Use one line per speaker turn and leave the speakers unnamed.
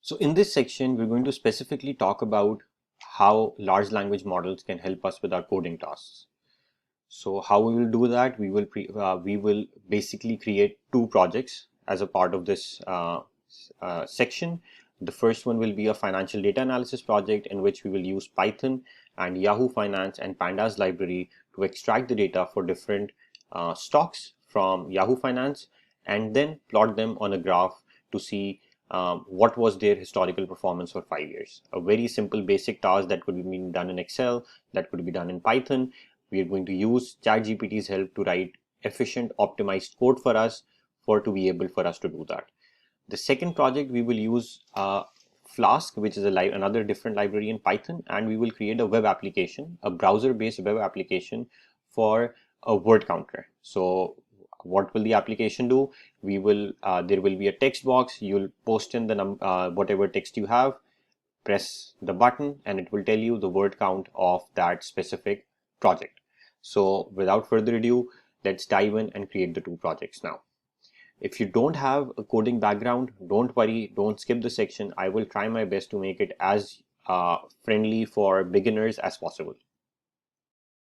So in this section, we're going to specifically talk about how large language models can help us with our coding tasks. So how we will do that, we will basically create two projects as a part of this section. The first one will be a financial data analysis project in which we will use Python and Yahoo Finance and Pandas library to extract the data for different stocks from Yahoo Finance and then plot them on a graph to see what was their historical performance for 5 years. A very simple basic task that could be done in Excel, that could be done in Python. We are going to use ChatGPT's help to write efficient optimized code for us to be able for us to do that. The second project, we will use Flask, which is another different library in Python, and we will create a web application, a browser-based web application for a word counter. So what will the application do? We will there will be a text box. You'll post in the whatever text you have, press the button, and it will tell you the word count of that specific project. So without further ado, let's dive in and create the two projects now. If you don't have a coding background, don't worry, don't skip the section. I will try my best to make it as friendly for beginners as possible.